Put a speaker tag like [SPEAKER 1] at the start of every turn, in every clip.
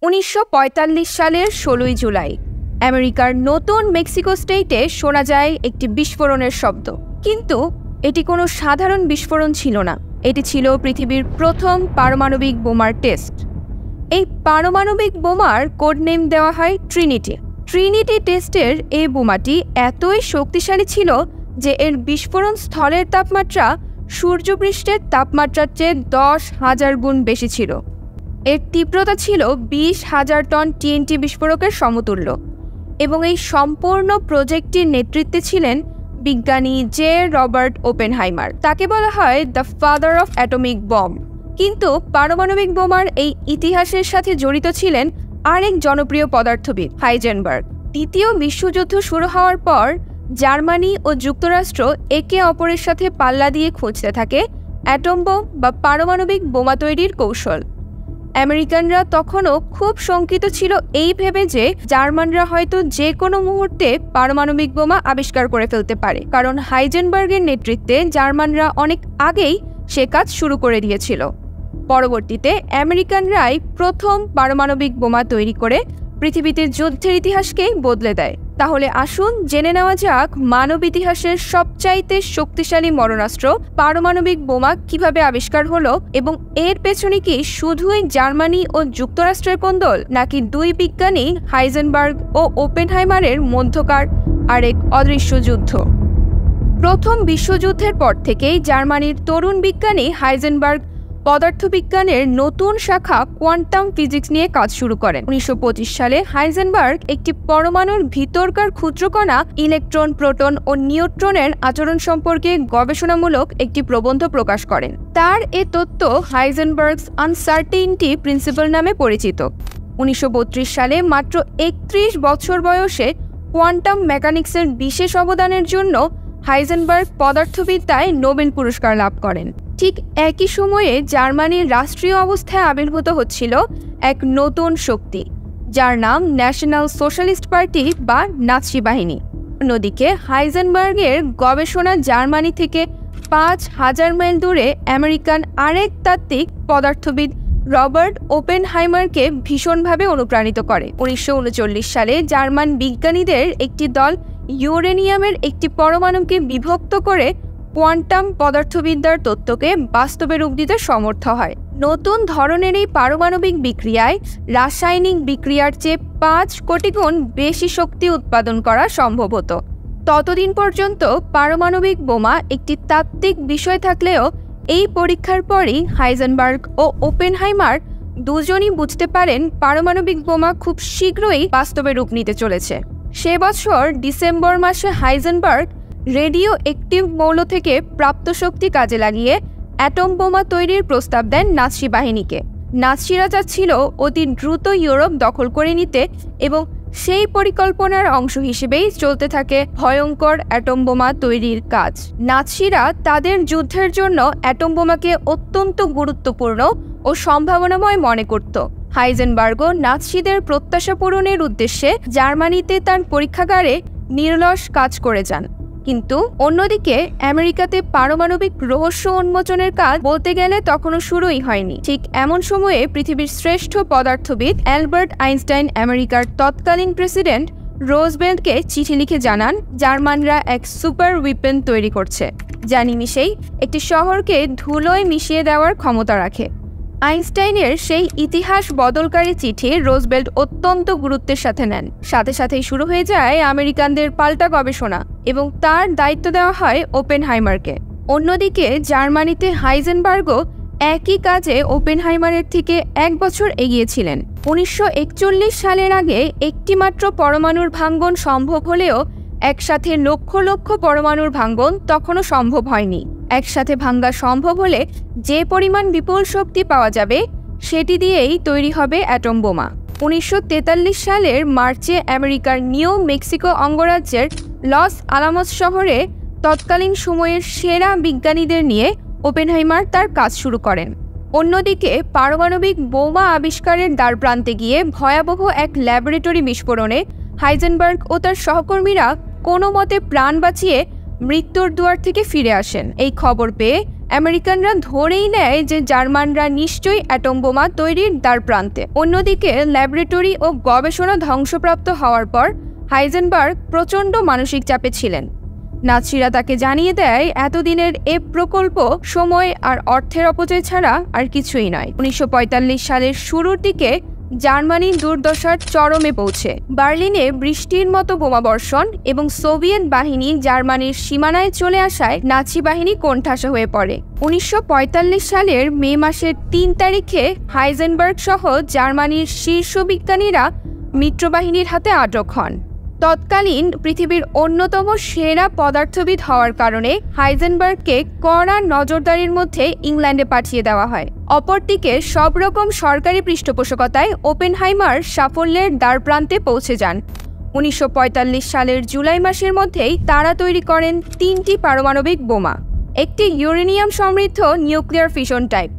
[SPEAKER 1] 1945 সালের 16 জুলাই আমেরিকার নতুন মেক্সিকো স্টেটে শোনা যায় একটি বিস্ফোরণের শব্দ। কিন্তু এটি কোনো সাধারণ বিস্ফোরণ ছিল না, এটি ছিল পৃথিবীর প্রথম পারমাণবিক বোমার টেস্ট। এই পারমাণবিক বোমার কোড নেম দেওয়া হয় ট্রিনিটি। ট্রিনিটি টেস্টের এই বোমাটি এতই শক্তিশালী ছিল যে এর বিস্ফোরণ স্থলের তাপমাত্রা সূর্যপৃষ্ঠের তাপমাত্রার চেয়ে 10,000 গুণ বেশি ছিল। এর তীব্রতা ছিল 20,000 টন টিএনটি বিস্ফোরকের সমতুল্য এবং এই সম্পূর্ণ প্রজেক্টটির নেতৃত্বে ছিলেন বিজ্ঞানী জে রবার্ট ওপেনহাইমার। তাকে বলা হয় the father of atomic bomb. কিন্তু পারমাণবিক বোমার এই ইতিহাসের সাথে জড়িত ছিলেন আরেক জনপ্রিয় পদার্থবিদ হাইজেনবার্গ। দ্বিতীয় বিশ্বযুদ্ধ শুরু হওয়ার পর জার্মানি ও যুক্তরাষ্ট্র একে অপরের সাথে পাল্লা দিয়ে খুঁজতে থাকে অ্যাটম বোম বা পারমাণবিক বোমা তৈরির কৌশল। আমেরিকানরা তখনও খুব শঙ্কিত ছিল এই ভেবে যে জার্মানরা হয়তো যে কোনো মুহূর্তে পারমাণবিক বোমা আবিষ্কার করে ফেলতে পারে, কারণ হাইজেনবার্গের নেতৃত্বে জার্মানরা অনেক আগেই সে কাজ শুরু করে দিয়েছিল। পরবর্তীতে আমেরিকানরাই প্রথম পারমাণবিক বোমা তৈরি করে পৃথিবীতে যুদ্ধের ইতিহাসকেই বদলে দেয়। তাহলে আসুন জেনে নেওয়া যাক মানব ইতিহাসের সবচাইতে শক্তিশালী মরণাস্ত্র পারমাণবিক বোমা কিভাবে আবিষ্কার হলো এবং এর পেছনে কি শুধুই জার্মানি ও যুক্তরাষ্ট্রের কোন্দল, নাকি দুই বিজ্ঞানী হাইজেনবার্গ ও ওপেনহাইমারের মধ্যকার আরেক অদৃশ্য যুদ্ধ। প্রথম বিশ্বযুদ্ধের পর থেকেই জার্মানির তরুণ বিজ্ঞানী হাইজেনবার্গ পদার্থবিজ্ঞানের নতুন শাখা কোয়ান্টাম ফিজিক্স নিয়ে কাজ শুরু করেন। 1925 সালে হাইজেনবার্গ একটি পরমাণুর ভিতরকার ক্ষুদ্রকণা ইলেকট্রন, প্রোটন ও নিউট্রনের আচরণ সম্পর্কে গবেষণামূলক একটি প্রবন্ধ প্রকাশ করেন। তার এ তত্ত্ব হাইজেনবার্গস আনসার্টেইনটি প্রিন্সিপাল নামে পরিচিত। 1932 সালে মাত্র 31 বছর বয়সে কোয়ান্টাম মেকানিক্সের বিশেষ অবদানের জন্য হাইজেনবার্গ পদার্থবিদ্যায় নোবেল পুরস্কার লাভ করেন। ঠিক একই সময়ে জার্মানির রাষ্ট্রীয় অবস্থায় আবির্ভূত হচ্ছিল এক নতুন শক্তি, যার নাম ন্যাশনাল সোশ্যালিস্ট পার্টি বা নাৎসি বাহিনী। অন্যদিকে হাইজেনবার্গের গবেষণা জার্মানি থেকে 5,000 মাইল দূরে আমেরিকান আরেক তাত্ত্বিক পদার্থবিদ রবার্ট ওপেনহাইমারকে ভীষণভাবে অনুপ্রাণিত করে। 1939 সালে জার্মান বিজ্ঞানীদের একটি দল ইউরেনিয়ামের একটি পরমাণুকে বিভক্ত করে কোয়ান্টাম পদার্থবিদ্যার তত্ত্বকে বাস্তবে রূপ দিতে সমর্থ হয়। নতুন ধরনের এই পারমাণবিক বিক্রিয়ায় রাসায়নিক বিক্রিয়ার চেয়ে 5 কোটি গুণ বেশি শক্তি উৎপাদন করা সম্ভব হতো। ততদিন পর্যন্ত পারমাণবিক বোমা একটি তাত্ত্বিক বিষয় থাকলেও এই পরীক্ষার পরই হাইজেনবার্গ ও ওপেনহাইমার দুজনই বুঝতে পারেন পারমাণবিক বোমা খুব শীঘ্রই বাস্তবে রূপ নিতে চলেছে। সে বছর ডিসেম্বর মাসে হাইজেনবার্গ রেডিও অ্যাক্টিভ মৌল থেকে প্রাপ্ত শক্তি কাজে লাগিয়ে অ্যাটম বোমা তৈরির প্রস্তাব দেন নাৎসি বাহিনীকে। নাৎসিরা চাচ্ছিল অতি দ্রুত ইউরোপ দখল করে নিতে এবং সেই পরিকল্পনার অংশ হিসেবেই চলতে থাকে ভয়ঙ্কর অ্যাটম বোমা তৈরির কাজ। নাৎসিরা তাদের যুদ্ধের জন্য অ্যাটম বোমাকে অত্যন্ত গুরুত্বপূর্ণ ও সম্ভাবনাময় মনে করত। হাইজেনবার্গও নাৎসিদের প্রত্যাশা পূরণের উদ্দেশ্যে জার্মানিতে তার পরীক্ষাগারে নিরলস কাজ করে যান। কিন্তু অন্যদিকে আমেরিকাতে পারমাণবিক রহস্য উন্মোচনের কাজ বলতে গেলে তখনও শুরুই হয়নি। ঠিক এমন সময়ে পৃথিবীর শ্রেষ্ঠ পদার্থবিদ অ্যালবার্ট আইনস্টাইন আমেরিকার তৎকালীন প্রেসিডেন্ট রোজভেল্টকে চিঠি লিখে জানান জার্মানরা এক সুপার উইপেন তৈরি করছে, যা নিমিষেই একটি শহরকে ধুলোয় মিশিয়ে দেওয়ার ক্ষমতা রাখে। আইনস্টাইনের সেই ইতিহাস বদলকারী চিঠি রোজভেল্ট অত্যন্ত গুরুত্বের সাথে নেন। সাথে সাথেই শুরু হয়ে যায় আমেরিকানদের পাল্টা গবেষণা এবং তার দায়িত্ব দেওয়া হয় ওপেনহাইমারকে। অন্যদিকে জার্মানিতে হাইজেনবার্গও একই কাজে ওপেনহাইমারের থেকে 1 বছর এগিয়েছিলেন। 1941 সালের আগে একটিমাত্র পরমাণুর ভাঙ্গন সম্ভব হলেও একসাথে লক্ষ লক্ষ পরমাণুর ভাঙ্গন তখনও সম্ভব হয়নি। একসাথে ভাঙ্গা সম্ভব হলে যে পরিমাণ বিপুল শক্তি পাওয়া যাবে সেটি দিয়েই তৈরি হবে অ্যাটম বোমা। 1943 সালের মার্চে আমেরিকার নিউ মেক্সিকো অঙ্গরাজ্যের লস আলামোস শহরে তৎকালীন সময়ের সেরা বিজ্ঞানীদের নিয়ে ওপেনহাইমার তার কাজ শুরু করেন। অন্যদিকে পারমাণবিক বোমা আবিষ্কারের দ্বারপ্রান্তে গিয়ে ভয়াবহ এক ল্যাবরেটরি বিস্ফোরণে হাইজেনবার্গ ও তার সহকর্মীরা কোনো মতে প্রাণ বাঁচিয়ে মৃত্যুর দুয়ার থেকে ফিরে আসেন। এই খবর পেয়ে আমেরিকানরা ধরেই নেয় যে জার্মানরা নিশ্চয়ই অ্যাটম বোমা তৈরির দ্বারপ্রান্তে। অন্যদিকে ল্যাবরেটরি ও গবেষণা ধ্বংসপ্রাপ্ত হওয়ার পর হাইজেনবার্গ প্রচণ্ড মানসিক চাপে ছিলেন। নাৎসিরা তাকে জানিয়ে দেয় এতদিনের এ প্রকল্প সময় আর অর্থের অপচয় ছাড়া আর কিছুই নয়। 1945 সালের শুরুর দিকে জার্মানির দুর্দশার চরমে পৌঁছে। বার্লিনে বৃষ্টির মতো বোমাবর্ষণ এবং সোভিয়েত বাহিনী জার্মানির সীমানায় চলে আসায় নাৎসি বাহিনী কোণঠাসা হয়ে পড়ে। 1945 সালের মে মাসের 3 তারিখে হাইজেনবার্গ সহ জার্মানির শীর্ষ বিজ্ঞানীরা মিত্রবাহিনীর হাতে আটক হন। তৎকালীন পৃথিবীর অন্যতম সেরা পদার্থবিদ হওয়ার কারণে হাইজেনবার্গকে কড়া নজরদারির মধ্যে ইংল্যান্ডে পাঠিয়ে দেওয়া হয়। অপরদিকে সব রকম সরকারি পৃষ্ঠপোষকতায় ওপেনহাইমার সাফল্যের দ্বারপ্রান্তে পৌঁছে যান। 1945 সালের জুলাই মাসের মধ্যেই তারা তৈরি করেন 3টি পারমাণবিক বোমা, একটি ইউরেনিয়াম সমৃদ্ধ নিউক্লিয়ার ফিশন টাইপ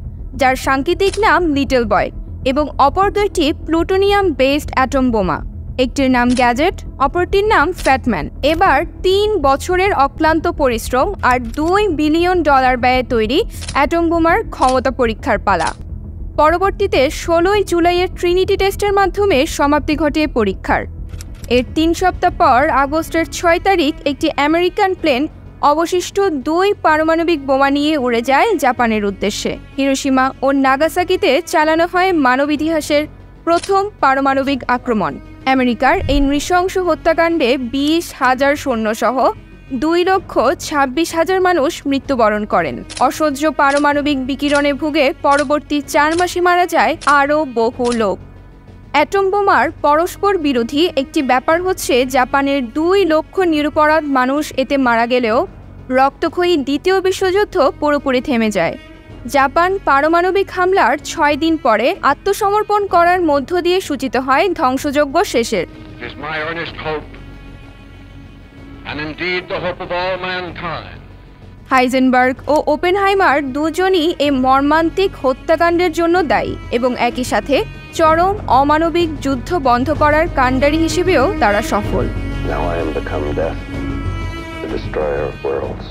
[SPEAKER 1] যার সাংকেতিক নাম লিটল বয়, এবং অপর দুইটি প্লুটোনিয়াম বেসড অ্যাটম বোমা, একটির নাম গ্যাজেট, অপরটির নাম ফ্যাটম্যান। এবার 3 বছরের অক্লান্ত পরিশ্রম আর $2 বিলিয়ন ব্যয়ে তৈরি অ্যাটম বোমার ক্ষমতা পরীক্ষার পালা। পরবর্তীতে 16 জুলাইয়ের ট্রিনিটি টেস্টের মাধ্যমে সমাপ্তি ঘটে পরীক্ষার। এর 3 সপ্তাহ পর আগস্টের 6 তারিখ একটি আমেরিকান প্লেন অবশিষ্ট 2 পারমাণবিক বোমা নিয়ে উড়ে যায় জাপানের উদ্দেশ্যে। হিরোশিমা ও নাগাসাকিতে চালানো হয় মানব ইতিহাসের প্রথম পারমাণবিক আক্রমণ। আমেরিকার এই নৃশংস হত্যাকাণ্ডে 20,000 সৈন্যসহ 2,26,000 মানুষ মৃত্যুবরণ করেন। অসহ্য পারমাণবিক বিকিরণে ভুগে পরবর্তী 4 মাসে মারা যায় আরও বহু লোক। অ্যাটম বোমার পরস্পর বিরোধী একটি ব্যাপার হচ্ছে জাপানের 2 লক্ষ নিরপরাধ মানুষ এতে মারা গেলেও রক্তক্ষয়ী দ্বিতীয় বিশ্বযুদ্ধ পুরোপুরি থেমে যায়। জাপান পারমাণবিক হামলার 6 দিন পরে আত্মসমর্পণ করার মধ্য দিয়ে সূচিত হয় ধ্বংসযজ্ঞ শেষের। হাইজেনবার্গ ও ওপেনহাইমার দুজনই এই মর্মান্তিক হত্যাকাণ্ডের জন্য দায়ী এবং একই সাথে চরম অমানবিক যুদ্ধ বন্ধ করার কাণ্ডারি হিসেবেও তারা সফল।
[SPEAKER 2] Now I am become death, the destroyer of worlds.